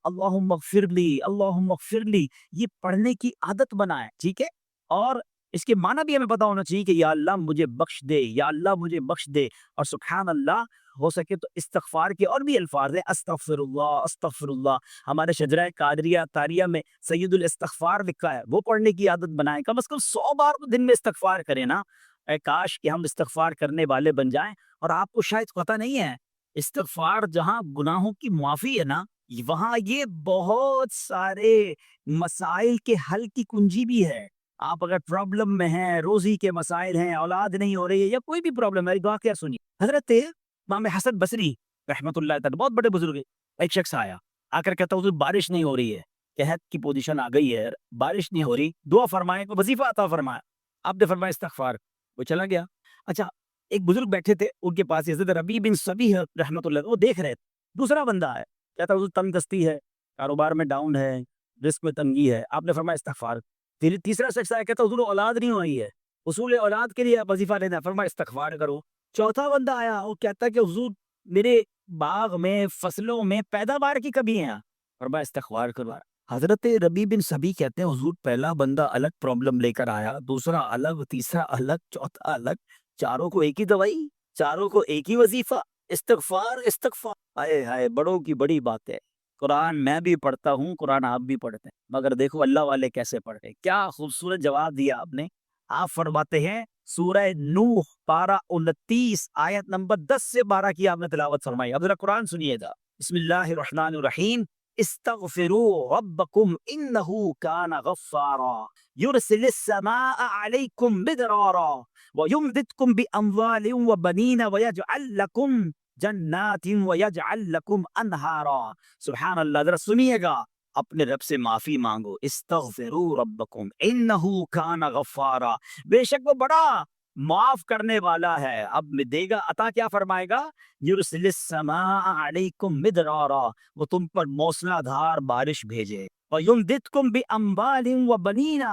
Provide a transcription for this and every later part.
اللہم اغفر لی، اللہم اغفر لی، یہ پڑھنے کی عادت بنائیں، ٹھیک ہے؟ اور اس کے معنی بھی ہمیں پتا ہونا چاہیے کہ یا اللہ مجھے بخش دے، یا اللہ مجھے بخش دے. اور سبحان اللہ ہو سکے تو استغفار کے اور بھی الفاظ ہیں، استغفر اللہ، استغفر اللہ. ہمارے شجرہ قادریہ طاریہ میں سید الاستغفار لکھا ہے، وہ پڑھنے کی عادت بنائیں. کم از کم 100 بار تو دن میں استغفار کریں نا. اے کاش کہ ہم استغفار کرنے والے بن جائیں. اور آپ کو شاید پتہ نہیں ہے، استغفار جہاں گناہوں کی معافی ہے نا، وہاں یہ بہت سارے مسائل کے حل کی کنجی بھی ہے. آپ اگر پرابلم میں ہیں، روزی کے مسائل ہیں، اولاد نہیں ہو رہی ہے، یا کوئی بھی پرابلم ہے، واقعہ سنیے. حضرت امام حسن بصری رحمۃ اللہ تعالی بہت بڑے بزرگ ہیں. ایک شخص آیا، آ کر کہتا حضور بارش نہیں ہو رہی ہے، قحط کی پوزیشن آ گئی ہے، بارش نہیں ہو رہی، دعا فرمائیں، کو وظیفہ عطا فرمایا. آپ نے فرمایا استغفار. وہ چلا گیا. اچھا، ایک بزرگ بیٹھے تھے ان کے پاس، حضرت ربیع بن صبیح رحمۃ اللہ، وہ دیکھ رہے تھے. دوسرا بندہ ہے، کہتا حضور تنگ دستی ہے، کاروبار میں ڈاؤن ہے، رزق میں تنگی ہے. آپ نے فرمایا استغفار. پھر تیسرا شخص آیا، کہتا حضور اولاد نہیں ہوئی ہے، حصول اولاد کے لیے آپ وظیفہ لینا ہے. فرمایا استغفار کرو. چوتھا بندہ آیا، وہ کہتا ہے کہ حضور میرے باغ میں، فصلوں میں پیداوار کی کمی ہے. فرمایا استغفار کرو. حضرت ربیع بن صبیح کہتے ہیں حضور پہلا بندہ الگ پرابلم لے کر آیا، دوسرا الگ، تیسرا الگ، چوتھا الگ، چاروں کو ایک ہی دوائی، چاروں کو ایک ہی وظیفہ، استغفار استغفار. ہائے ہائے، بڑوں کی بڑی بات ہے. قرآن میں بھی پڑھتا ہوں، قرآن آپ بھی پڑھتے ہیں، مگر دیکھو اللہ والے کیسے پڑھتے ہیں. کیا خوبصورت جواب دیا آپ نے. آپ فرماتے ہیں سورہ نوح پارہ 29 آیت نمبر 10 سے 12 کی آپ نے تلاوت فرمائی. اب ذرا قرآن سنیے گا. بسم اللہ الرحمن الرحیم. استغفروا ربکم انہ کان غفارا یرسل السماء علیکم مدرارا ویمددکم باموال وبنین ویجعل لکم جنات ویجعل لکم انہارا. سبحان اللہ. ذرا سنیے گا. اپنے رب سے معافی مانگو. استغفروا ربکم انہ کان غفارا، بے شک وہ بڑا معاف کرنے والا ہے. اب میں دے گا عطا، کیا فرمائے گا؟ یرسل السماء علیکم مدرارا، وہ تم پر موسلا دھار بارش بھیجے. ویمددکم باموال وبنین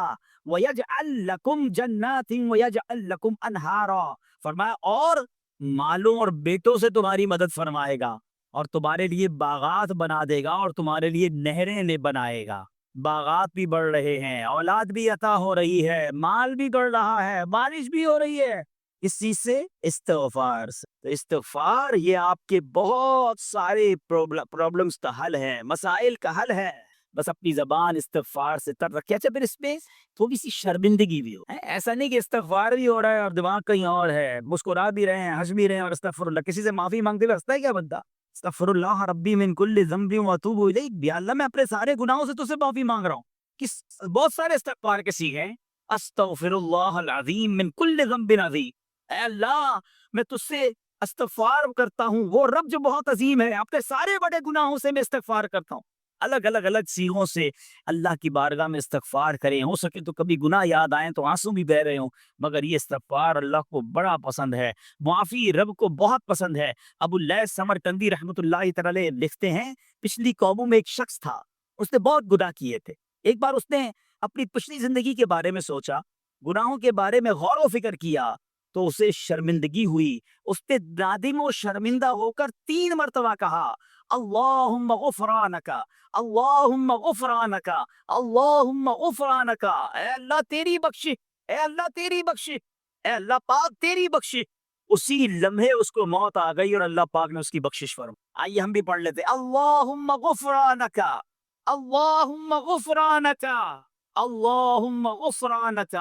ویجعل لکم جنات ویجعل لکم انہارا. فرمایا اور مالوں اور بیٹوں سے تمہاری مدد فرمائے گا، اور تمہارے لیے باغات بنا دے گا، اور تمہارے لیے نہریں بنائے گا. باغات بھی بڑھ رہے ہیں، اولاد بھی عطا ہو رہی ہے، مال بھی بڑھ رہا ہے، بارش بھی ہو رہی ہے. اس چیز سے استغفار سے. تو استغفار یہ آپ کے بہت سارے پرابلمز کا حل ہے، مسائل کا حل ہے. بس اپنی زبان استغفار سے تر رکھے. اچھا، پھر اس میں تھوڑی سی شرمندگی بھی ہو. ایسا نہیں کہ استغفار بھی ہو رہا ہے اور دماغ کہیں اور ہے، مسکرا بھی رہے ہیں، ہنس بھی رہے ہیں، اور استغفر اللہ. کسی سے معافی مانگتے ہوئے ہنستا ہے کیا بندہ؟ استغفر اللہ ربی من کل ذنب واتوب الیہ. یا اللہ میں اپنے سارے گناہوں سے تجھ سے معافی مانگ رہا ہوں. بہت سارے استغفار کے سیغے ہیں. استغفر اللہ العظیم من کل ذنب عظیم. اے اللہ میں تجھ سے استغفار کرتا ہوں، وہ رب جو بہت عظیم ہے، اپنے سارے بڑے گناہوں سے میں استغفار کرتا ہوں. الگ الگ سیغوں سے اللہ کی بارگاہ میں استغفار کریں. ہو سکے تو کبھی گناہ یاد آئیں تو آنسو بھی بہ رہے ہوں، مگر یہ استغفار اللہ کو بڑا پسند ہے، معافی رب کو بہت پسند ہے. ابو اللیث سمرقندی رحمۃ اللہ تعالی لکھتے ہیں پچھلی قوموں میں ایک شخص تھا، اس نے بہت گناہ کیے تھے. ایک بار اس نے اپنی پچھلی زندگی کے بارے میں سوچا، گناہوں کے بارے میں غور و فکر کیا، تو اسے شرمندگی ہوئی. اس نے نادم و شرمندہ ہو کر 3 مرتبہ کہا اللہم غفرانک، اللہم غفرانک، اللہم غفرانک. اے اللہ تیری بخشش، اے اللہ تیری بخشش، اے اللہ پاک تیری بخشش. اسی لمحے اس کو موت آ گئی اور اللہ پاک نے اس کی بخشش فرمائی. آئیے ہم بھی پڑھ لیتے اللہم غفرانک، اللہم غفرانک، اللہم غفرانک.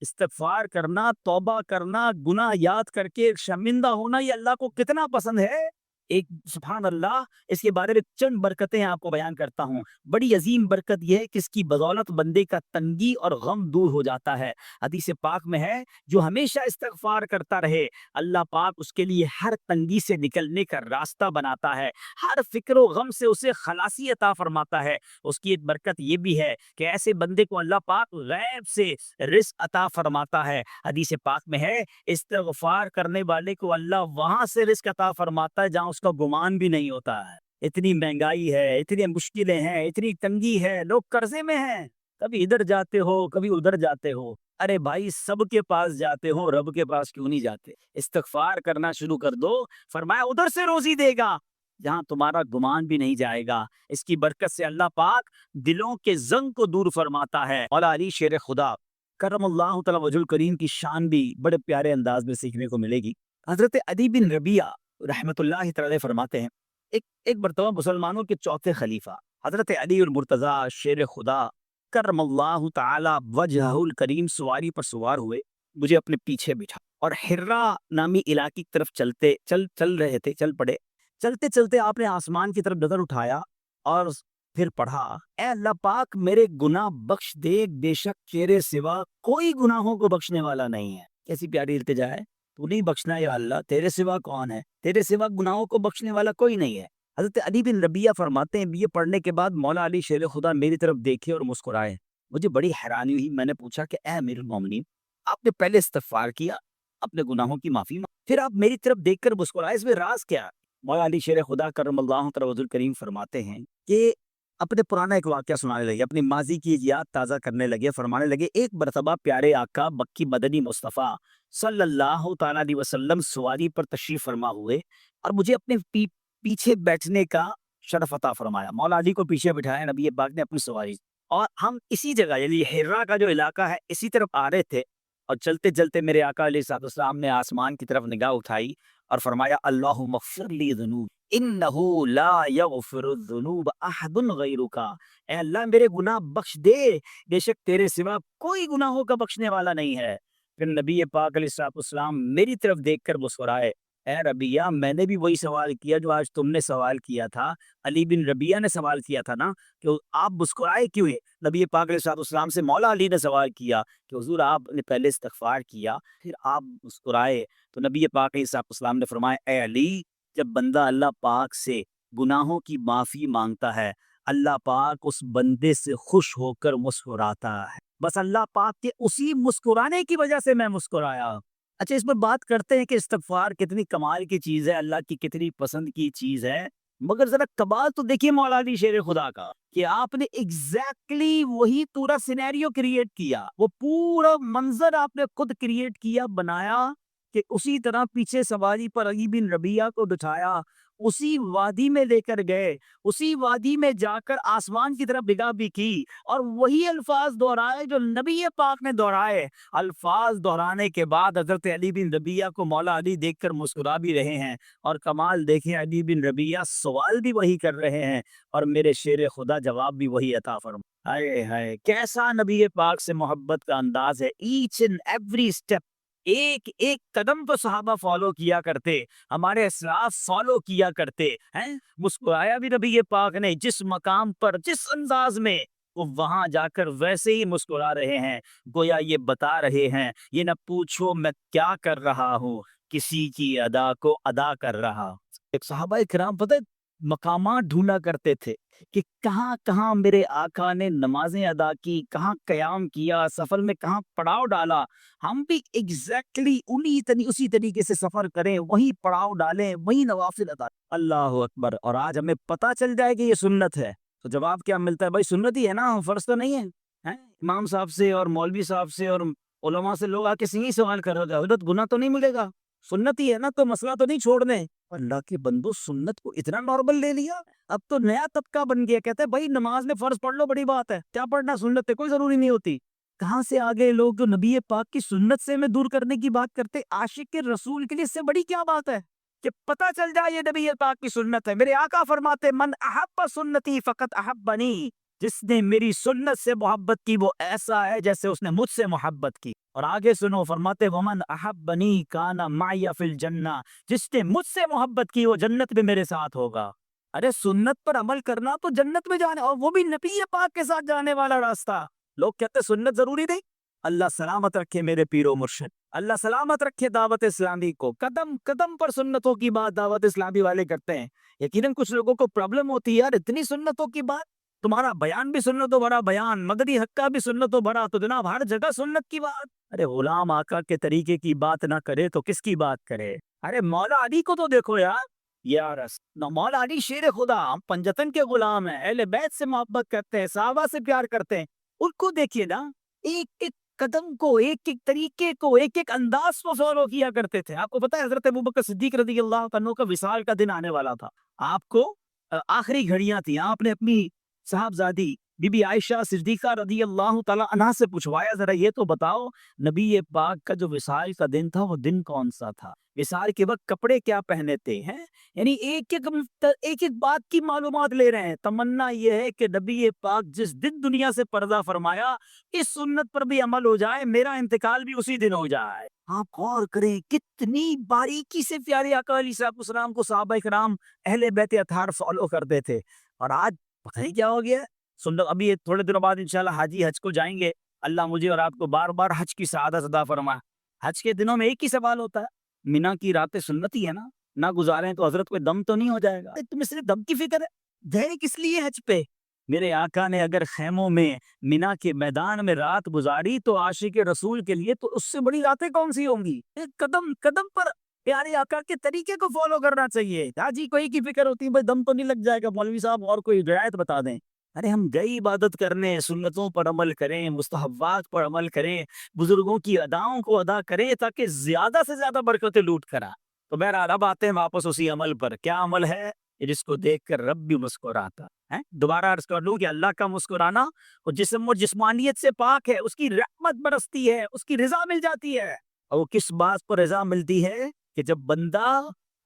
استغفار کرنا، توبہ کرنا، گناہ یاد کر کے شرمندہ ہونا، یہ اللہ کو کتنا پسند ہے. ایک سبحان اللہ، اس کے بارے میں چند برکتیں آپ کو بیان کرتا ہوں. بڑی عظیم برکت یہ ہے کہ اس کی بدولت بندے کا تنگی اور غم دور ہو جاتا ہے. حدیث پاک میں ہے جو ہمیشہ استغفار کرتا رہے، اللہ پاک اس کے لیے ہر تنگی سے نکلنے کا راستہ بناتا ہے، ہر فکر و غم سے اسے خلاصی عطا فرماتا ہے. اس کی ایک برکت یہ بھی ہے کہ ایسے بندے کو اللہ پاک غیب سے رزق عطا فرماتا ہے. حدیث پاک میں ہے استغفار کرنے والے کو اللہ وہاں سے رزق عطا فرماتا ہے جہاں اس کا گمان بھی نہیں ہوتا ہے. اتنی مہنگائی ہے، اتنی مشکلیں ہیں، اتنی تنگی ہے، لوگ قرضے میں ہیں، کبھی ادھر جاتے ہو کبھی ادھر جاتے ہو. ارے بھائی سب کے پاس جاتے ہو، رب کے پاس کیوں نہیں جاتے؟ استغفار کرنا شروع کر دو، فرمایا ادھر سے روزی دے گا، جہاں تمہارا گمان بھی نہیں جائے گا۔ اس کی برکت سے اللہ پاک دلوں کے زنگ کو دور فرماتا ہے۔ مولا علی شیر خدا کرم اللہ تعالی وجہ الکریم کی شان بھی بڑے پیارے انداز میں سیکھنے کو ملے گی۔ حضرت علی بن ربیعہ رحمۃ اللہ تعالی فرماتے ہیں، ایک مرتبہ مسلمانوں کے چوتھے خلیفہ حضرت علی المرتضیٰ شیر خدا کرم اللہ تعالی وجہ الکریم سواری پر سوار ہوئے، مجھے اپنے پیچھے بٹھا اور حرا نامی علاقے کی طرف چل رہے تھے، چل پڑے۔ چلتے چلتے آپ نے آسمان کی طرف نظر اٹھایا اور پھر پڑھا، اے اللہ پاک میرے گناہ بخش دے، بے شک تیرے سوا کوئی گناہوں کو بخشنے والا نہیں ہے۔ کیسی پیاری التجا ہے، تو نہیں بخشنا یا اللہ، تیرے سوا کون ہے، تیرے سوا گناہوں کو بخشنے والا کوئی نہیں ہے۔ حضرت علی بن ربیعہ فرماتے ہیں، یہ پڑھنے کے بعد مولا علی شیر خدا میری طرف دیکھے اور مسکرائے۔ مجھے بڑی حیرانی ہوئی، میں نے پوچھا کہ اے امیر المومنین، آپ نے پہلے استغفار کیا، اپنے گناہوں کی معافی مانگی، پھر آپ میری طرف دیکھ کر مسکرائے، اس میں راز کیا؟ مولا علی شیر خدا کرم اللہ تعالی وجہ الکریم فرماتے ہیں کہ اپنے پرانا ایک واقعہ سنانے لگے، اپنی ماضی کی یاد تازہ کرنے لگے، فرمانے لگے ایک مرتبہ پیارے آقا مکی مدنی مصطفیٰ صلی اللہ تعالیٰ علیہ وسلم سواری پر تشریف فرما ہوئے اور مجھے اپنے پیچھے بیٹھنے کا شرف عطا فرمایا۔ مولا علی کو پیچھے بٹھایا نبی پاک نے اپنی سواری، اور ہم اسی جگہ یعنی حرا کا جو علاقہ ہے اسی طرف آ رہے تھے، اور چلتے چلتے میرے آقا علیہ الصلوۃ والسلام نے آسمان کی طرف نگاہ اٹھائی اور فرمایا اللہم اغفر لی ذنوب انہ لا یغفر الذنوب احد غیرک، اے اللہ میرے گناہ بخش دے، بے شک تیرے سوا کوئی گناہوں کا بخشنے والا نہیں ہے۔ پھر نبی پاک علیہ الصلوۃ والسلام میری طرف دیکھ کر مسکرائے، اے ربیعہ میں نے بھی وہی سوال کیا جو آج تم نے سوال کیا تھا، علی بن ربیعہ نے سوال کیا تھا نا کہ آپ مسکرائے کیوں ہیں؟ نبی پاک علیہ الصلوۃ والسلام سے مولا علی نے سوال کیا کہ حضور آپ نے پہلے استغفار کیا پھر آپ مسکرائے، تو نبی پاک علیہ الصلوۃ والسلام نے فرمایا اے علی، جب بندہ اللہ پاک سے گناہوں کی معافی مانگتا ہے، اللہ پاک اس بندے سے خوش ہو کر مسکراتا ہے، بس اللہ پاک کے اسی مسکرانے کی وجہ سے میں مسکرایا۔ اچھا، اس پر بات کرتے ہیں کہ استغفار کتنی کمال کی چیز ہے، اللہ کی کتنی پسند کی چیز ہے، مگر ذرا کمال تو دیکھیے مولا علی شیر خدا کا کہ آپ نے ایگزیکٹلی وہی پورا سینیریو کریٹ کیا، وہ پورا منظر آپ نے خود کریٹ کیا، بنایا کہ اسی طرح پیچھے سواری پر علی بن ربیعہ کو بٹھایا، اسی وادی میں لے کر گئے، اسی وادی میں جا کر آسمان کی طرف نگاہ بھی کی اور وہی الفاظ دہرائے جو نبی پاک نے دہرائے۔ الفاظ دہرانے کے بعد حضرت علی بن ربیعہ کو مولا علی دیکھ کر مسکرا بھی رہے ہیں، اور کمال دیکھیں علی بن ربیعہ سوال بھی وہی کر رہے ہیں اور میرے شیر خدا جواب بھی وہی عطا فرما۔ ہائے ہائے کیسا نبی پاک سے محبت کا انداز ہے، ایچ اینڈ ایوری سٹیپ، ایک ایک قدم تو صحابہ فالو کیا کرتے، ہمارے اسلاف فالو کیا کرتے ہیں۔ مسکرایا بھی نبی پاک نے جس مقام پر، جس انداز میں، وہ وہاں جا کر ویسے ہی مسکرا رہے ہیں، گویا یہ بتا رہے ہیں یہ نہ پوچھو میں کیا کر رہا ہوں، کسی کی ادا کو ادا کر رہا۔ ایک صحابہ کرام پتہ ہے مقامات ڈھونڈا کرتے تھے کہ کہاں کہاں میرے آقا نے نمازیں ادا کی، کہاں قیام کیا، سفر میں کہاں پڑاؤ ڈالا، ہم بھی ایگزیکٹلی اسی طریقے سے سفر کریں، وہی پڑاؤ ڈالیں، وہی نوافل ادا۔ اللہ اکبر۔ اور آج ہمیں پتہ چل جائے کہ یہ سنت ہے تو جواب کیا ملتا ہے؟ بھائی سنت ہی ہے نا، فرض تو نہیں ہے۔ امام صاحب سے اور مولوی صاحب سے اور علماء سے لوگ آ کے یہی سوال کر رہے ہیں حضرت گناہ تو نہیں ملے گا، سنت ہی ہے نا تو مسئلہ تو نہیں چھوڑنے۔ اللہ کے بندو سنت کو اتنا نارمل لے لیا، اب تو نیا طبقہ بن گیا، کہتے ہیں بھائی نماز میں فرض پڑھ لو، بڑی بات ہے، کیا پڑھنا، سنت ہے کوئی ضروری نہیں ہوتی۔ کہاں سے آگے لوگ جو نبی پاک کی سنت سے میں دور کرنے کی بات کرتے، عاشق رسول کے لیے اس سے بڑی کیا بات ہے کہ پتہ چل جائے یہ نبی پاک کی سنت ہے۔ میرے آقا فرماتے من احب سنتی فقط احبنی، جس نے میری سنت سے محبت کی وہ ایسا ہے جیسے اس نے مجھ سے محبت کی۔ اور آگے سنو، فرماتے ومن احبنی کان معی فی الجنہ، جس نے مجھ سے محبت کی وہ جنت میں میرے ساتھ ہوگا۔ ارے سنت پر عمل کرنا تو جنت میں جانے، اور وہ بھی نبی پاک کے ساتھ جانے والا راستہ۔ لوگ کہتے سنت ضروری نہیں، اللہ سلامت رکھے میرے پیر و مرشد، اللہ سلامت رکھے دعوت اسلامی کو، قدم قدم پر سنتوں کی بات دعوت اسلامی والے کرتے ہیں۔ یقیناً کچھ لوگوں کو پرابلم ہوتی ہے، یار اتنی سنتوں کی بات، تمہارا بیان بھی سنتوں بھرا بیان، مدنی حقہ بھی سنتوں بھرا، تو جناب ہر جگہ سنت کی بات۔ ارے غلام آقا کے طریقے کی بات نہ کرے تو کس کی بات کرے؟ ارے مولا علی کو تو دیکھو یار مولا علی شیر خدا، ہم پنجتن کے غلام ہیں، اہل بیت سے محبت کرتے ہیں، صحابہ سے پیار کرتے ہیں، ان کو دیکھیے نا، ایک ایک قدم کو، ایک ایک طریقے کو، ایک ایک انداز کو فالو کیا کرتے تھے. آپ کو پتا ہے حضرت ابوبکر صدیق رضی اللہ عنہ کا وصال کا دن آنے والا تھا. آپ کو آخری گھڑیاں تھیں. آپ نے اپنی صاحبزادی بی بی عائشہ صدیقہ رضی اللہ تعالیٰ عنہا سے پوچھوایا ذرا یہ تو بتاؤ نبی پاک کا جو وصال کا دن تھا وہ دن کون سا تھا؟ وصال کے وقت کپڑے کیا پہنے تھے ہیں؟ یعنی ایک ایک بات کی معلومات لے رہے ہیں. تمنا یہ ہے کہ نبی پاک جس دن دنیا سے پردہ فرمایا اس سنت پر بھی عمل ہو جائے، میرا انتقال بھی اسی دن ہو جائے. آپ غور کریں کتنی باریکی سے پیارے آقا علیہ السلام کو صحابہ کرام اہل بیت اطہار فالو کرتے تھے. اور آج پتہ نہیں کیا ہو گیا. سن لو ابھی تھوڑے دنوں بعد انشاءاللہ حاجی حج کو جائیں گے. اللہ مجھے اور آپ کو بار بار حج کی سعادت عطا فرمائے. حج کے دنوں میں ایک ہی سوال ہوتا ہے، مینا کی راتیں سنتی ہے نا، نہ گزاریں تو حضرت کوئی دم تو نہیں ہو جائے گا. تمہیں صرف دم کی فکر ہے، گئے کس لیے حج پہ؟ میرے آقا نے اگر خیموں میں مینا کے میدان میں رات گزاری تو عاشق رسول کے لیے تو اس سے بڑی راتیں کون سی ہوں گی. قدم قدم پر پیارے آقا کے طریقے کو فالو کرنا چاہیے. حاجی کوئی کی فکر ہوتی ہے بھائی دم تو نہیں لگ جائے گا، مولوی صاحب اور کوئی رعایت بتا دیں. ارے ہم گئی عبادت کرنے، سنتوں پر عمل کریں، مستحبات پر عمل کریں، بزرگوں کی اداؤں کو ادا کریں تاکہ زیادہ سے زیادہ برکتیں لوٹ کرا. تو بہرحال اب آتے ہیں واپس اسی عمل پر. کیا عمل ہے جس کو دیکھ کر رب بھی مسکراتا ہے؟ دوبارہ عرض کر لوں کہ اللہ کا مسکرانا وہ جسم و جسمانیت سے پاک ہے، اس کی رحمت برستی ہے، اس کی رضا مل جاتی ہے. اور وہ کس بات پر رضا ملتی ہے کہ جب بندہ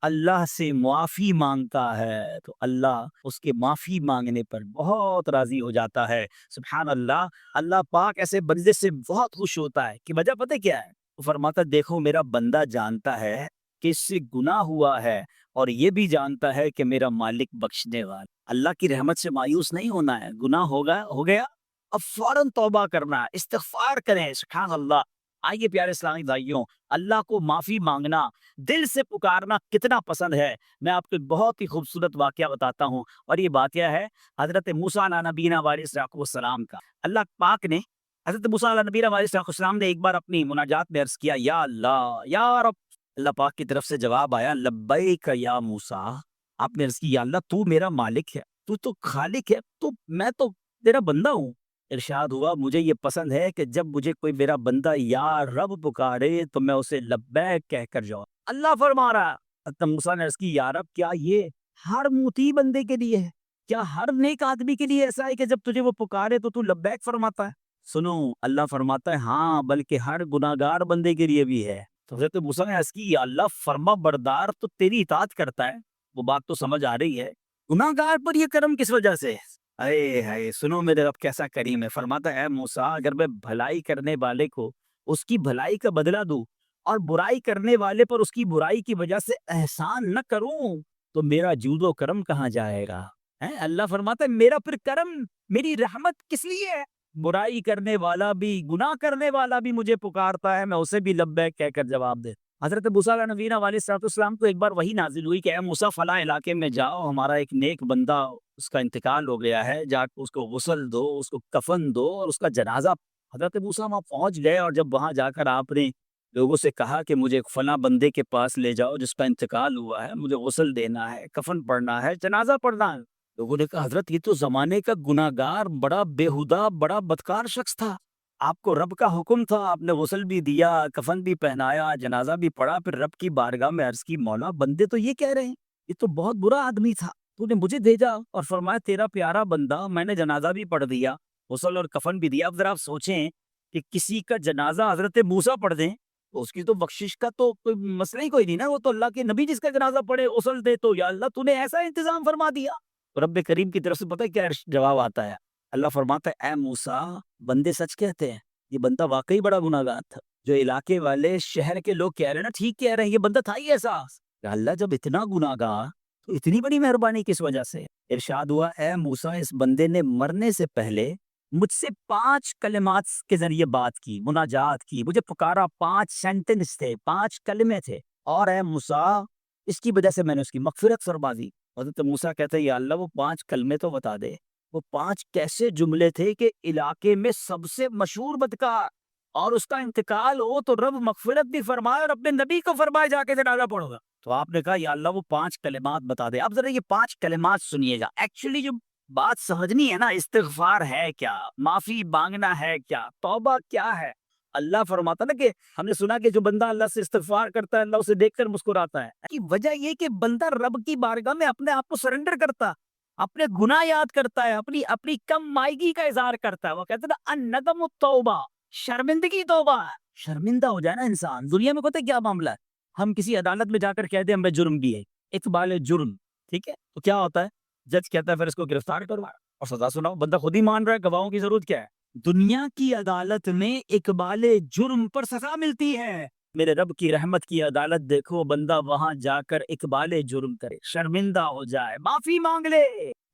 اللہ سے معافی مانگتا ہے تو اللہ اس کے معافی مانگنے پر بہت راضی ہو جاتا ہے. سبحان اللہ. اللہ پاک ایسے بندے سے بہت خوش ہوتا ہے کہ وجہ پتہ کیا ہے؟ وہ فرماتا دیکھو میرا بندہ جانتا ہے کہ اس سے گناہ ہوا ہے اور یہ بھی جانتا ہے کہ میرا مالک بخشنے والا. اللہ کی رحمت سے مایوس نہیں ہونا ہے. گناہ ہو گیا اب فوراً توبہ کرنا ہے، استغفار کریں. سبحان اللہ. آئیے پیارے اسلامی بھائیوں، اللہ کو معافی مانگنا، دل سے پکارنا کتنا پسند ہے. میں آپ کو بہت ہی خوبصورت واقعہ بتاتا ہوں، اور یہ واقعہ ہے حضرت موسیٰ علیہ نبینا علیہ السلام کا. اللہ پاک نے حضرت موسیٰ علیہ نبینا علیہ السلام نے ایک بار اپنی مناجات میں عرض کیا یا اللہ یا رب. اللہ پاک کی طرف سے جواب آیا لبیک یا موسیٰ. آپ نے عرض کی یا اللہ تو میرا مالک ہے، تو خالق ہے، میں تو تیرا بندہ ہوں. ارشاد ہوا مجھے یہ پسند ہے کہ جب مجھے کوئی میرا بندہ یا رب پکارے تو میں اسے لبیک کہہ کر جاؤں. اللہ فرما رہا ہے. حضرت موسیٰ نے عرض کی یا رب کیا یہ ہر موتی بندے کے لیے ہے؟ کیا ہر نیک آدمی کے لیے ایسا ہے کہ جب تجھے وہ پکارے تو لبیک فرماتا ہے؟ سنو اللہ فرماتا ہے ہاں بلکہ ہر گناہگار بندے کے لیے بھی ہے. تو حضرت موسیٰ نے عرض کی یا اللہ فرما بردار تو تیری اطاعت کرتا ہے، وہ بات تو سمجھ آ رہی ہے، گناہگار پر یہ کرم کس وجہ سے؟ اے سنو میرے رب کیسا کریم ہے. فرماتا ہے موسیٰ اگر میں بھلائی کرنے والے کو اس کی بھلائی کا بدلہ دوں اور برائی کرنے والے پر اس کی برائی کی وجہ سے احسان نہ کروں تو میرا جود و کرم کہاں جائے گا؟ اللہ فرماتا ہے میرا پھر کرم میری رحمت کس لیے ہے؟ برائی کرنے والا بھی گناہ کرنے والا بھی مجھے پکارتا ہے، میں اسے بھی لبیک کہہ کر جواب دے. حضرت موسیٰ علیہ نبینا علیہ السلام کو ایک بار وہی نازل ہوئی کہ اے موسیٰ فلاں علاقے میں جاؤ، ہمارا ایک نیک بندہ اس کا انتقال ہو گیا ہے، جا کے اس کو غسل دو، اس کو کفن دو اور اس کا جنازہ. حضرت موسیٰ وہاں پہنچ گئے اور جب وہاں جا کر آپ نے لوگوں سے کہا کہ مجھے فلاں بندے کے پاس لے جاؤ جس کا انتقال ہوا ہے، مجھے غسل دینا ہے، کفن پڑھنا ہے، جنازہ پڑھنا ہے. لوگوں نے کہا حضرت یہ تو زمانے کا گناہگار بڑا بےہودہ بڑا بدکار شخص تھا، آپ کو رب کا حکم تھا، آپ نے غسل بھی دیا، کفن بھی پہنایا، جنازہ بھی پڑھا، پھر رب کی بارگاہ میں عرض کی مولا بندے تو یہ کہہ رہے ہیں یہ تو بہت برا آدمی تھا، تو نے مجھے بھیجا اور فرمایا تیرا پیارا بندہ، میں نے جنازہ بھی پڑھ دیا، غسل اور کفن بھی دیا. اب ذرا آپ سوچیں کہ کسی کا جنازہ حضرت موسیٰ پڑھ دیں تو اس کی تو بخشش کا تو کوئی مسئلہ ہی کوئی نہیں نا، وہ تو اللہ کے نبی جس کا جنازہ پڑھے غسل دے تو یا اللہ تو نے ایسا انتظام فرما دیا. رب کریم کی طرف سے پتہ ہے کیا جواب آتا ہے؟ اللہ فرماتا ہے اے موسیٰ بندے سچ کہتے ہیں، یہ بندہ واقعی بڑا گناہگار تھا. جو علاقے والے شہر کے لوگ کہہ رہے ہیں نا ٹھیک کہہ رہے ہیں، یہ بندہ تھا ہی ایسا. اللہ جب اتنا گناہگار تو اتنی بڑی مہربانی کس وجہ سے؟ ارشاد ہوا اے موسیٰ اس بندے نے مرنے سے پہلے مجھ سے 5 کلمات کے ذریعے بات کی، مناجات کی، مجھے پکارا، 5 سینٹنس تھے، 5 کلمے تھے، اور اے موسیٰ اس کی وجہ سے میں نے اس کی مغفرت فرما دی. حضرت موسیٰ کہتے ہیں یا اللہ وہ 5 کلمے تو بتا دے، وہ 5 کیسے جملے تھے کہ علاقے میں سب سے مشہور بدکار اور اس کا انتقال ہو تو رب مغفرت بھی فرمائے اور اپنے نبی کو فرمائے جا کے جنازہ پڑھو گا. تو آپ نے کہا یا اللہ وہ 5 کلمات بتا دے. اب ذرا یہ 5 کلمات سنیے گا. ایکچولی جو بات سمجھنی ہے نا، استغفار ہے کیا، معافی مانگنا ہے کیا، توبہ کیا ہے، اللہ فرماتا نا کہ ہم نے سنا کہ جو بندہ اللہ سے استغفار کرتا ہے اللہ اسے دیکھ کر مسکراتا ہے، کی وجہ یہ کہ بندہ رب کی بارگاہ میں اپنے آپ کو سرنڈر کرتا، اپنے گناہ یاد کرتا ہے، اپنی اپنی کم مائگی کا اظہار کرتا ہے۔ وہ کہتے ہیں نا الندم التوبہ، شرمندگی توبہ ہے۔ شرمندہ ہو جائے نا انسان، دنیا میں پتہ ہے کیا معاملہ ہے، ہم کسی عدالت میں جا کر کہہ دیں ہمیں جرم بھی ہے، اقبال جرم، ٹھیک ہے، تو کیا ہوتا ہے، جج کہتا ہے پھر اس کو گرفتار کرو اور سزا سناؤ، بندہ خود ہی مان رہا ہے، گواہوں کی ضرورت کیا ہے؟ دنیا کی عدالت میں اقبال جرم پر سزا ملتی ہے، میرے رب کی رحمت کی عدالت دیکھو، بندہ وہاں جا کر اقبال جرم کرے، شرمندہ ہو جائے، معافی مانگ لے،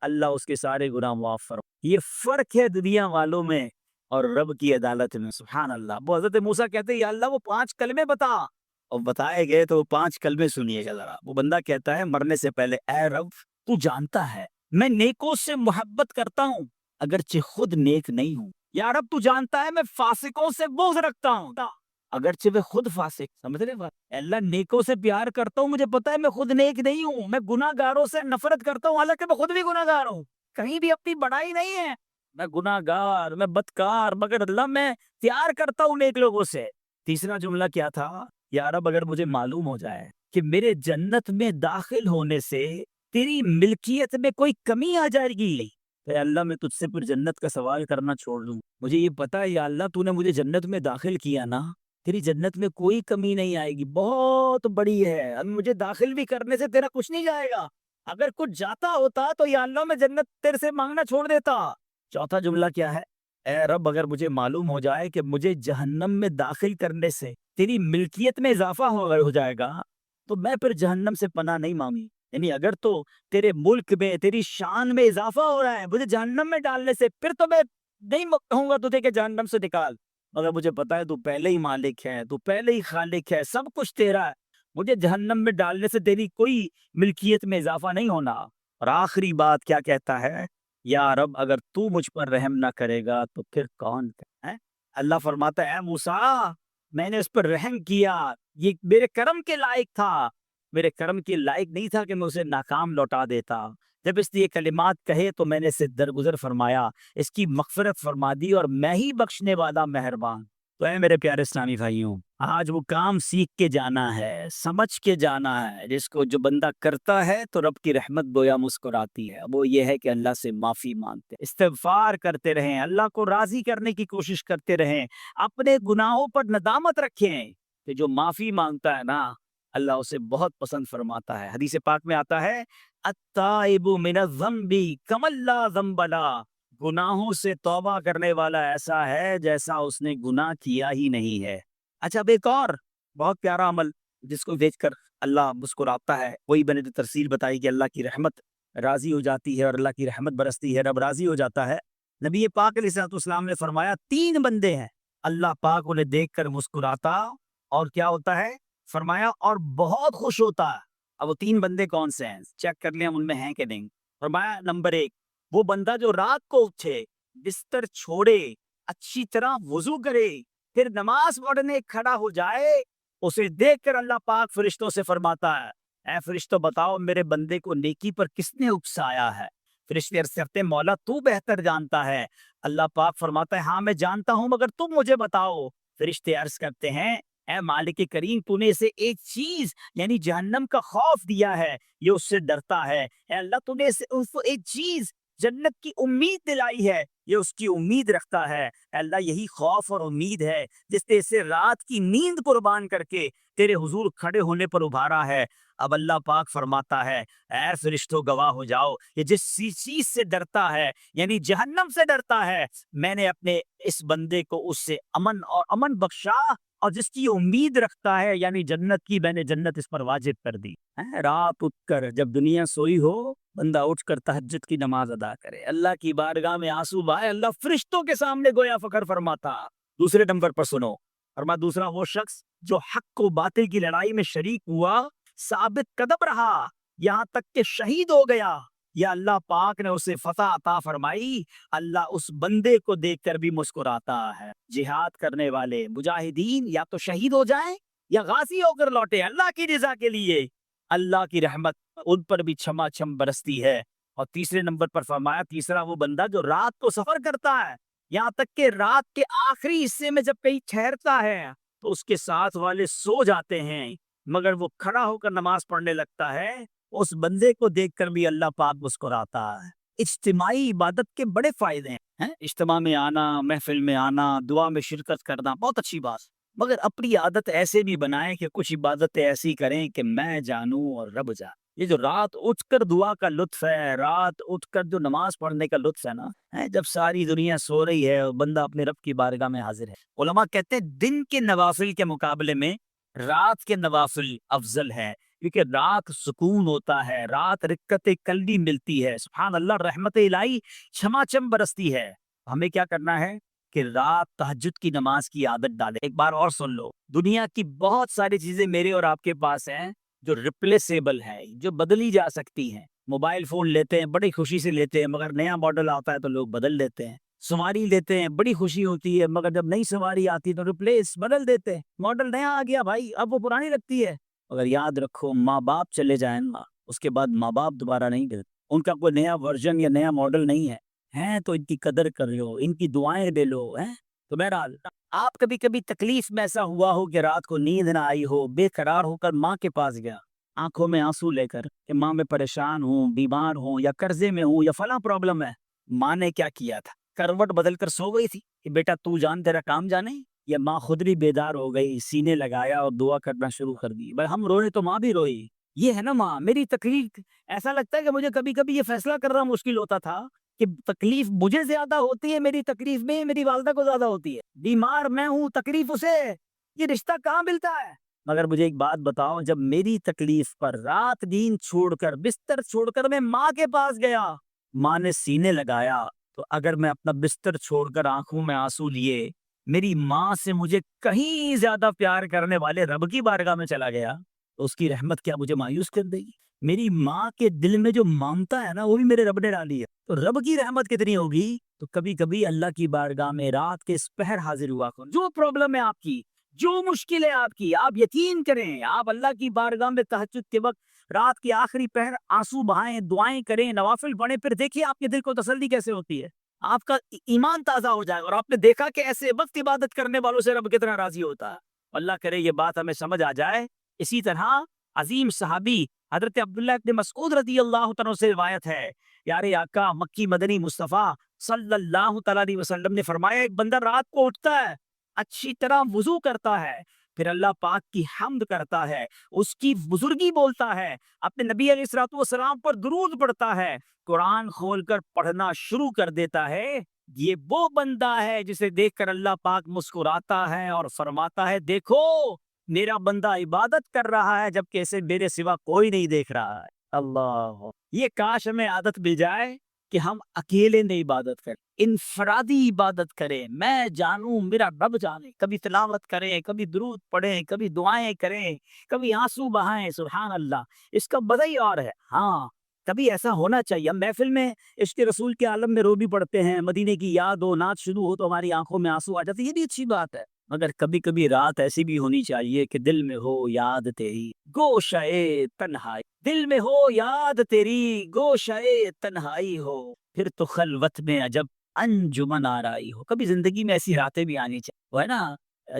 اللہ اس کے سارے گناہ معاف فرمائے۔ یہ فرق ہے دنیا والوں میں اور رب کی عدالت میں، سبحان اللہ۔ وہ حضرت موسیٰ کہتے ہیں یا اللہ وہ 5 کلمے بتا، اور بتائے گئے تو وہ 5 کلمے سنیے گا ذرا۔ وہ بندہ کہتا ہے مرنے سے پہلے اے رب تو جانتا ہے میں نیکوں سے محبت کرتا ہوں اگرچہ خود نیک نہیں ہوں، یا رب تو جانتا ہے میں فاسقوں سے بغض رکھتا ہوں اگرچہ میں خود فاسق، سمجھ رہے بات؟ اے اللہ نیکوں سے پیار کرتا ہوں، مجھے پتا ہے میں خود نیک نہیں ہوں، میں گناہ گاروں سے نفرت کرتا ہوں حالانکہ میں خود بھی گناہ گار ہوں، کہیں بھی اپنی بڑائی نہیں ہے، میں گناہ گار، میں بدکار، مگر اللہ میں پیار کرتا ہوں نیک لوگوں سے۔ تیسرا جملہ کیا تھا، یا رب اگر مجھے معلوم ہو جائے کہ میرے جنت میں داخل ہونے سے تیری ملکیت میں کوئی کمی آ جائے گی تو اللہ میں تجھ سے پھر جنت کا سوال کرنا چھوڑ دوں، مجھے یہ پتا ہے یا اللہ تو نے مجھے جنت میں داخل کیا نا، تیری جنت میں کوئی کمی نہیں آئے گی، بہت بڑی ہے، اب مجھے داخل بھی کرنے سے تیرا کچھ نہیں جائے گا، اگر کچھ جاتا ہوتا تو یا اللہ میں جنت تیرے سے مانگنا چھوڑ دیتا۔ چوتھا جملہ کیا ہے، اے رب اگر مجھے معلوم ہو جائے کہ مجھے جہنم میں داخل کرنے سے تیری ملکیت میں اضافہ ہو جائے گا تو میں پھر جہنم سے پناہ نہیں مانگی، یعنی اگر تو تیرے ملک میں تیری شان میں اضافہ ہو رہا ہے مجھے جہنم میں ڈالنے سے، پھر تو میں نہیں کہوں گا تجھے کہ جہنم سے نکال، مگر مجھے پتا ہے تو پہلے ہی مالک ہے، تو پہلے ہی خالق ہے، سب کچھ تیرا ہے، مجھے جہنم میں ڈالنے سے تیری کوئی ملکیت میں اضافہ نہیں ہونا۔ اور آخری بات کیا کہتا ہے، یا رب اگر تو مجھ پر رحم نہ کرے گا تو پھر کون ہے؟ اللہ فرماتا ہے اے موسیٰ میں نے اس پر رحم کیا، یہ میرے کرم کے لائق تھا، میرے کرم کے لائق نہیں تھا کہ میں اسے ناکام لوٹا دیتا، جب اس نے یہ کلمات کہے تو میں نے اسے درگزر فرمایا، اس کی مغفرت فرما دی اور میں ہی بخشنے والا مہربان۔ تو اے میرے پیارے اسلامی بھائیوں، آج وہ کام سیکھ کے جانا ہے، سمجھ کے جانا ہے، جس کو جو بندہ کرتا ہے تو رب کی رحمت گویا مسکراتی ہے، وہ یہ ہے کہ اللہ سے معافی مانگتے استغفار کرتے رہیں، اللہ کو راضی کرنے کی کوشش کرتے رہیں، اپنے گناہوں پر ندامت رکھیں کہ جو معافی مانگتا ہے نا اللہ اسے بہت پسند فرماتا ہے۔ حدیث پاک میں آتا ہے التائب من الذنب کمن لا ذنب له، گناہوں سے توبہ کرنے والا ایسا ہے جیسا اس نے گناہ کیا ہی نہیں ہے۔ اچھا اب ایک اور بہت پیارا عمل جس کو دیکھ کر اللہ مسکراتا ہے، وہی میں نے ترسیل بتائی کہ اللہ کی رحمت راضی ہو جاتی ہے اور اللہ کی رحمت برستی ہے، رب راضی ہو جاتا ہے۔ نبی پاک علیہ الصلوۃ والسلام نے فرمایا 3 بندے ہیں اللہ پاک انہیں دیکھ کر مسکراتا اور کیا ہوتا ہے، فرمایا اور بہت خوش ہوتا ہے۔ اب وہ 3 بندے کون سے ہیں چیک کر لیں ہم ان میں ہیں کہ نہیں۔ فرمایا نمبر 1 وہ بندہ جو رات کو اٹھے، بستر چھوڑے، اچھی طرح وضو کرے، پھر نماز پڑھنے کھڑا ہو جائے، اسے دیکھ کر اللہ پاک فرشتوں سے فرماتا ہے اے فرشتوں بتاؤ میرے بندے کو نیکی پر کس نے اکسایا ہے؟ فرشتے عرض کرتے ہیں مولا تو بہتر جانتا ہے۔ اللہ پاک فرماتا ہے ہاں میں جانتا ہوں مگر تم مجھے بتاؤ۔ فرشتے عرض کرتے ہیں اے مالک کریم تو نے اسے ایک چیز یعنی جہنم کا خوف دیا ہے، یہ اس سے ڈرتا ہے۔ اے اللہ تو نے اس کو ایک چیز جنت کی امید دلائی ہے، یہ اس کی امید رکھتا ہے۔ اے اللہ یہی خوف اور امید ہے جس نے اسے رات کی نیند قربان کر کے تیرے حضور کھڑے ہونے پر ابھارا ہے۔ اب اللہ پاک فرماتا ہے اے فرشتوں گواہ ہو جاؤ، یہ جس چیز سے ڈرتا ہے یعنی جہنم سے ڈرتا ہے، میں نے اپنے اس بندے کو اس سے امن بخشا، اور جس کی امید رکھتا ہے یعنی جنت کی، میں نے جنت اس پر واجب کر دی۔ رات اٹھ کر جب دنیا سوئی ہو بندہ اٹھ کر تہجد کی نماز ادا کرے، اللہ کی بارگاہ میں آنسو بہائے، اللہ فرشتوں کے سامنے گویا فخر فرماتا۔ دوسرے نمبر پر سنو، فرما دوسرا وہ شخص جو حق و باطل کی لڑائی میں شریک ہوا، ثابت قدم رہا یہاں تک کہ شہید ہو گیا، یا اللہ پاک نے اسے فتح عطا فرمائی، اللہ اس بندے کو دیکھ کر بھی مسکراتا ہے۔ جہاد کرنے والے مجاہدین یا تو شہید ہو جائیں یا غازی ہو کر لوٹے اللہ کی رضا کے لیے، اللہ کی رحمت ان پر بھی چھما چھم برستی ہے۔ اور تیسرے نمبر پر فرمایا تیسرا وہ بندہ جو رات کو سفر کرتا ہے، یہاں تک کہ رات کے آخری حصے میں جب کہیں ٹھہرتا ہے تو اس کے ساتھ والے سو جاتے ہیں، مگر وہ کھڑا ہو کر نماز پڑھنے لگتا ہے، اس بندے کو دیکھ کر بھی اللہ پاک مسکراتا ہے۔ اجتماعی عبادت کے بڑے فائدے ہیں، اجتماع میں آنا، محفل میں آنا، دعا میں شرکت کرنا، بہت اچھی بات، مگر اپنی عادت ایسے بھی بنائیں کہ کچھ عبادتیں ایسی کریں کہ میں جانوں اور رب جانے۔ یہ جو رات اٹھ کر دعا کا لطف ہے، رات اٹھ کر جو نماز پڑھنے کا لطف ہے نا، جب ساری دنیا سو رہی ہے اور بندہ اپنے رب کی بارگاہ میں حاضر ہے۔ علماء کہتے ہیں دن کے نوافل کے مقابلے میں رات کے نوافل افضل ہے، کیونکہ رات سکون ہوتا ہے، رات رکعت قلبی ملتی ہے، سبحان اللہ، رحمت الہی چھماچم برستی ہے۔ ہمیں کیا کرنا ہے کہ رات تہجد کی نماز کی عادت ڈالیں۔ ایک بار اور سن لو، دنیا کی بہت ساری چیزیں میرے اور آپ کے پاس ہیں جو ریپلیسیبل ہے، جو بدلی جا سکتی ہیں۔ موبائل فون لیتے ہیں، بڑی خوشی سے لیتے ہیں، مگر نیا ماڈل آتا ہے تو لوگ بدل دیتے ہیں۔ سواری لیتے ہیں، بڑی خوشی ہوتی ہے، مگر جب نئی سواری آتی ہے تو ریپلیس بدل دیتے ہیں، ماڈل نیا آ گیا بھائی، اب وہ پرانی لگتی ہے۔ مگر یاد رکھو، ماں باپ چلے جائیں نا، اس کے بعد ماں باپ دوبارہ نہیں ملتے، ان کا کوئی نیا ورژن یا نیا ماڈل نہیں ہے، ہیں تو ان کی قدر کر لو، ان کی دعائیں لے لو، ہیں تو بہرحال آپ کبھی کبھی تکلیف میں ایسا ہوا ہو کہ رات کو نیند نہ آئی ہو، بے قرار ہو کر ماں کے پاس گیا، آنکھوں میں آنسو لے کر کہ ماں میں پریشان ہوں، بیمار ہوں، یا قرضے میں ہوں، یا فلاں پرابلم ہے۔ ماں نے کیا کیا تھا؟ کروٹ بدل کر سو گئی تھی کہ بیٹا تو جان تیرا کام جانے، یا ماں خود بھی بیدار ہو گئی، سینے لگایا اور دعا کرنا شروع کر دی؟ بھائی ہم روئے تو ماں بھی روئی، یہ ہے نا ماں۔ میری تکلیف، ایسا لگتا ہے کہ مجھے کبھی کبھی یہ فیصلہ کرنا مشکل ہوتا تھا کہ تکلیف مجھے زیادہ ہوتی ہے، میری تکلیف میں میری والدہ کو زیادہ ہوتی ہے، بیمار میں ہوں، تکلیف اسے، یہ رشتہ کہاں ملتا ہے؟ مگر مجھے ایک بات بتاؤ، جب میری تکلیف پر رات نیند چھوڑ کر، بستر چھوڑ کر میں ماں کے پاس گیا، ماں نے سینے لگایا، تو اگر میں اپنا بستر چھوڑ کر آنکھوں میں آنسو لیے میری ماں سے مجھے کہیں زیادہ پیار کرنے والے رب کی بارگاہ میں چلا گیا، تو اس کی رحمت کیا مجھے مایوس کر دے گی؟ میری ماں کے دل میں جو ممتا ہے نا، وہ بھی میرے رب نے ڈالی ہے، تو رب کی رحمت کتنی ہوگی؟ تو کبھی کبھی اللہ کی بارگاہ میں رات کے اس پہر حاضر ہوا کرو، جو پرابلم ہے آپ کی، جو مشکل ہے آپ کی، آپ یقین کریں، آپ اللہ کی بارگاہ میں تہجد کے وقت رات کی آخری پہر آنسو بہائیں، دعائیں کریں، نوافل پڑھیں، پھر دیکھیے آپ کے دل کو تسلی کیسے ہوتی ہے، آپ کا ایمان تازہ ہو جائے گا، اور آپ نے دیکھا کہ ایسے وقت عبادت کرنے والوں سے رب کتنا راضی ہوتا ہے۔ اللہ کرے یہ بات ہمیں سمجھ آ جائے۔ اسی طرح عظیم صحابی حضرت عبداللہ ابن مسعود رضی اللہ تعالیٰ سے روایت ہے، پیارے آقا مکی مدنی مصطفیٰ صلی اللہ تعالیٰ علیہ وسلم نے فرمایا، ایک بندہ رات کو اٹھتا ہے، اچھی طرح وضو کرتا ہے، پھر اللہ پاک کی حمد کرتا ہے، اس کی بزرگی بولتا ہے، اپنے نبی علیہ الصلوۃ والسلام پر درود پڑھتا ہے، قرآن کھول کر پڑھنا شروع کر دیتا ہے، یہ وہ بندہ ہے جسے دیکھ کر اللہ پاک مسکراتا ہے اور فرماتا ہے، دیکھو میرا بندہ عبادت کر رہا ہے جبکہ اسے میرے سوا کوئی نہیں دیکھ رہا ہے۔ اللہ، یہ کاش ہمیں عادت مل جائے کہ ہم اکیلے میں عبادت کریں، انفرادی عبادت کریں، میں جانوں میرا رب جانے، کبھی تلاوت کریں، کبھی درود پڑھیں، کبھی دعائیں کریں، کبھی آنسو بہائیں، سبحان اللہ، اس کا مزہ ہی اور ہے۔ ہاں، کبھی ایسا ہونا چاہیے، ہم محفل میں عشق رسول کے عالم میں رو بھی پڑتے ہیں، مدینے کی یاد ہو، نعت شروع ہو تو ہماری آنکھوں میں آنسو آ جاتے ہیں، یہ بھی اچھی بات ہے، مگر کبھی کبھی رات ایسی بھی ہونی چاہیے کہ دل میں ہو یاد تیری گوشئے تنہائی، دل میں ہو یاد تیری گوشئے تنہائی ہو، پھر تو خلوت میں عجب انجمن آرائی ہو۔ کبھی زندگی میں ایسی راتیں بھی آنی چاہیے، وہ ہے نا،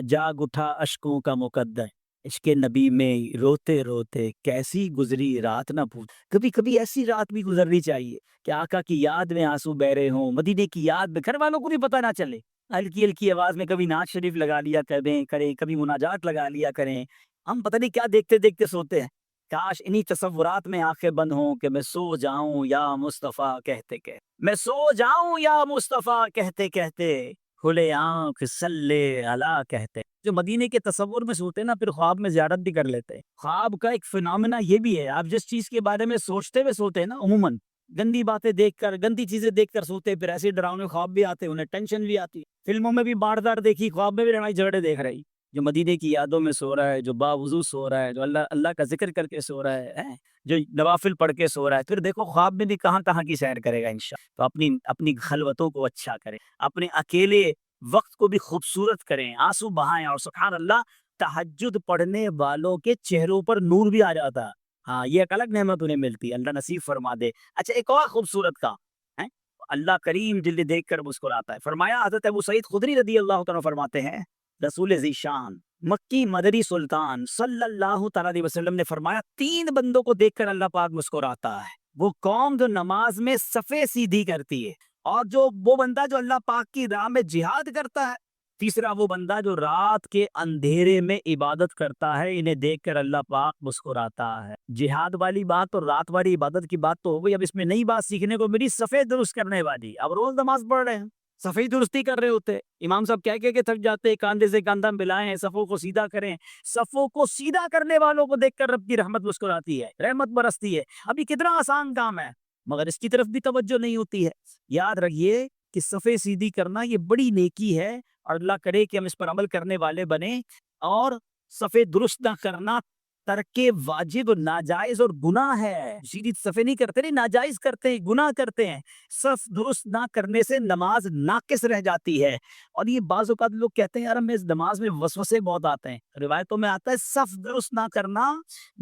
جاگ اٹھا اشکوں کا مقدر، عشق نبی میں روتے روتے کیسی گزری رات نہ پوچھ۔ کبھی کبھی ایسی رات بھی گزرنی چاہیے کہ آقا کی یاد میں آنسو بہ رہے ہوں، مدینے کی یاد میں، گھر والوں کو بھی پتہ نہ چلے، ہلکی ہلکی آواز میں کبھی نعت شریف لگا لیا کریں، کبھی مناجات لگا لیا کریں، ہم پتہ نہیں کیا دیکھتے دیکھتے سوتے ہیں۔ کاش انہی تصورات میں آنکھیں بند ہوں کہ میں سو جاؤں یا مصطفیٰ کہتے کہتے، میں سو جاؤں یا مصطفیٰ کہتے کہتے، کھلے آنکھ صلی اللہ کہتے۔ جو مدینے کے تصور میں سوتے ہیں نا، پھر خواب میں زیارت بھی کر لیتے ہیں۔ خواب کا ایک فنامنا یہ بھی ہے، آپ جس چیز کے بارے میں سوچتے ہوئے سوتے ہیں نا، عموماً گندی باتیں دیکھ کر، گندی چیزیں دیکھ کر سوتے، پھر ایسے ڈراؤنے خواب بھی آتے، انہیں ٹینشن بھی آتی، فلموں میں بھی باردار دیکھی، خواب میں بھی لڑائی جھگڑے دیکھ رہی۔ جو مدینے کی یادوں میں سو رہا ہے، جو باوضو سو رہا ہے، جو اللہ کا ذکر کر کے سو رہا ہے، جو نوافل پڑھ کے سو رہا ہے، پھر دیکھو خواب میں بھی کہاں کہاں کی سیر کرے گا انشاءاللہ۔ تو اپنی خلوتوں کو اچھا کریں، اپنے اکیلے وقت کو بھی خوبصورت کریں، آنسو بہائیں، اور سبحان اللہ، تہجد پڑھنے والوں کے چہروں پر نور بھی آ جاتا ہے۔ ہاں، یہ ایک الگ نعمت انہیں ملتی ہے، اللہ نصیب فرما دے۔ اچھا، ایک اور خوبصورت کا ہے، اللہ کریم دل دیکھ کر مسکراتا ہے۔ فرمایا حضرت ابو سعید خدری رضی اللہ تعالیٰ فرماتے ہیں، رسول ذیشان مکی مدری سلطان صلی اللہ تعالیٰ علیہ وسلم نے فرمایا 3 بندوں کو دیکھ کر اللہ پاک مسکراتا ہے۔ وہ قوم جو نماز میں صفیں سیدھی کرتی ہے، اور وہ بندہ جو اللہ پاک کی راہ میں جہاد کرتا ہے، تیسرا وہ بندہ جو رات کے اندھیرے میں عبادت کرتا ہے، انہیں دیکھ کر اللہ پاک مسکراتا ہے۔ جہاد والی بات اور رات والی عبادت کی بات تو ہو گئی، اب اس میں نئی بات سیکھنے کو میری صفیں درست کرنے والی۔ اب روز نماز پڑھ رہے ہیں، صفیں درستی کر رہے ہوتے، امام صاحب کہہ کے تھک جاتے، کاندھے سے کاندھا ملائیں، صفوں کو سیدھا کریں۔ صفوں کو سیدھا کرنے والوں کو دیکھ کر رب کی رحمت مسکراتی ہے، رحمت برستی ہے۔ اب یہ کتنا آسان کام ہے، مگر اس کی طرف بھی توجہ نہیں ہوتی ہے۔ یاد رکھیے کہ صفیں سیدھی کرنا یہ بڑی نیکی ہے، اور اللہ کرے کہ ہم اس پر عمل کرنے والے بنیں۔ اور صفیں درست نہ کرنا ترک واجب، ناجائز اور گناہ ہے۔ سیدھی صفیں نہیں کرتے، نہیں ناجائز کرتے ہیں، گناہ کرتے ہیں۔ صف درست نہ کرنے سے نماز ناقص رہ جاتی ہے۔ اور یہ بعض اوقات لوگ کہتے ہیں یار ہمیں اس نماز میں وسوسے بہت آتے ہیں، روایتوں میں آتا ہے صف درست نہ کرنا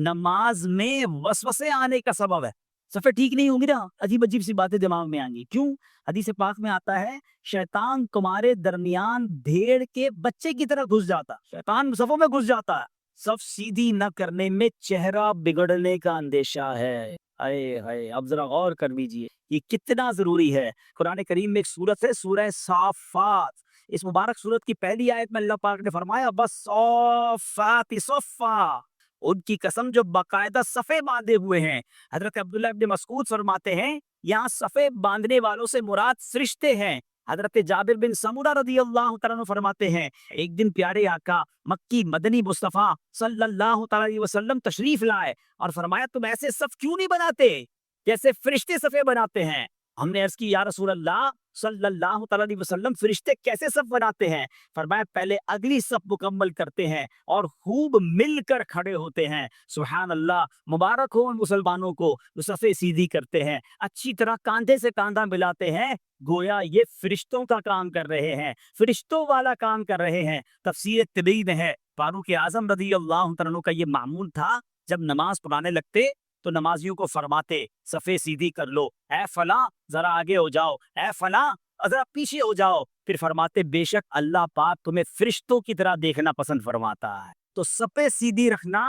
نماز میں وسوسے آنے کا سبب ہے۔ صفیں ٹھیک نہیں ہوں گی نا، عجیب عجیب سی باتیں دماغ میں آئیں گی۔ کیوں؟ حدیث پاک میں آتا ہے شیطان تمہارے درمیان بھیڑ کے بچے کی طرح گھس جاتا، شیطان صفوں میں گھس جاتا ہے۔ صف سیدھی نہ کرنے میں چہرہ بگڑنے کا اندیشہ ہے۔ اے ہائے، اب ذرا غور کر لیجیے یہ کتنا ضروری ہے۔ قرآن کریم میں ایک سورت ہے سورہ صافات، اس مبارک سورت کی پہلی آیت میں اللہ پاک نے فرمایا بس صافات صفا، ان کی قسم جو باقاعدہ صفیں باندھے ہوئے ہیں۔ حضرت عبداللہ ابن مسعود فرماتے ہیں یہاں صفیں باندھنے والوں سے مراد فرشتے ہیں۔ حضرت جابر بن سمورہ رضی اللہ تعالیٰ عنہ فرماتے ہیں ایک دن پیارے آقا مکی مدنی مصطفیٰ صلی اللہ تعالیٰ علیہ وسلم تشریف لائے اور فرمایا تم ایسے صف کیوں نہیں بناتے جیسے فرشتے صفیں بناتے ہیں؟ ہم نے عرض کی یا رسول اللہ صلی اللہ تعالیٰ علیہ وسلم فرشتے کیسے صف بناتے ہیں؟ فرمایا پہلے اگلی صف مکمل کرتے ہیں اور خوب مل کر کھڑے ہوتے ہیں۔ سبحان اللہ، مبارک ہو ان مسلمانوں کو جو صفیں سیدھی کرتے ہیں، اچھی طرح کاندھے سے کاندھا ملاتے ہیں، گویا یہ فرشتوں کا کام کر رہے ہیں، فرشتوں والا کام کر رہے ہیں۔ تفسیر طبی میں ہے فاروق اعظم رضی اللہ عنہ کا یہ معمول تھا، جب نماز پڑھانے لگتے تو نمازیوں کو فرماتے صفیں سیدھی کر لو، اے فلاں ذرا آگے ہو جاؤ، اے فلاں ذرا پیچھے ہو جاؤ۔ پھر فرماتے بے شک اللہ پاک تمہیں فرشتوں کی طرح دیکھنا پسند فرماتا ہے۔ تو صفیں سیدھی رکھنا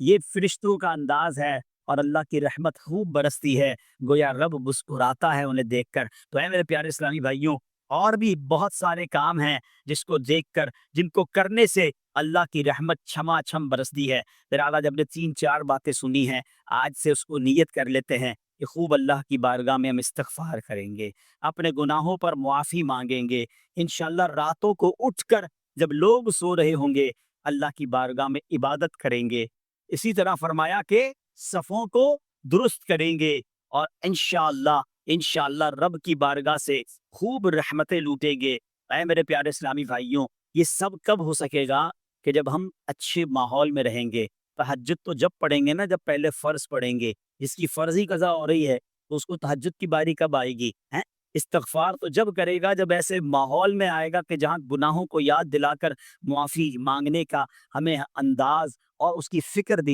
یہ فرشتوں کا انداز ہے، اور اللہ کی رحمت خوب برستی ہے، گویا رب مسکراتا ہے انہیں دیکھ کر۔ تو اے میرے پیارے اسلامی بھائیوں، اور بھی بہت سارے کام ہیں جس کو دیکھ کر، جن کو کرنے سے اللہ کی رحمت چھما چھم برستی ہے۔ بہرحال جب نے 3-4 باتیں سنی ہیں، آج سے اس کو نیت کر لیتے ہیں کہ خوب اللہ کی بارگاہ میں ہم استغفار کریں گے، اپنے گناہوں پر معافی مانگیں گے۔ انشاءاللہ راتوں کو اٹھ کر جب لوگ سو رہے ہوں گے اللہ کی بارگاہ میں عبادت کریں گے۔ اسی طرح فرمایا کہ صفوں کو درست کریں گے، اور انشاءاللہ رب کی بارگاہ سے خوب رحمتیں لوٹیں گے۔ اے میرے پیارے اسلامی بھائیوں، یہ سب کب ہو سکے گا؟ کہ جب ہم اچھے ماحول میں رہیں گے۔ تہجد تو جب پڑھیں گے نا، جب پہلے فرض پڑھیں گے، جس کی فرضی قضا ہو رہی ہے تو اس کو تہجد کی باری کب آئے گی؟ استغفار تو جب کرے گا جب ایسے ماحول میں آئے گا کہ جہاں گناہوں کو یاد دلا کر معافی مانگنے کا ہمیں انداز اور اس کی فکر دی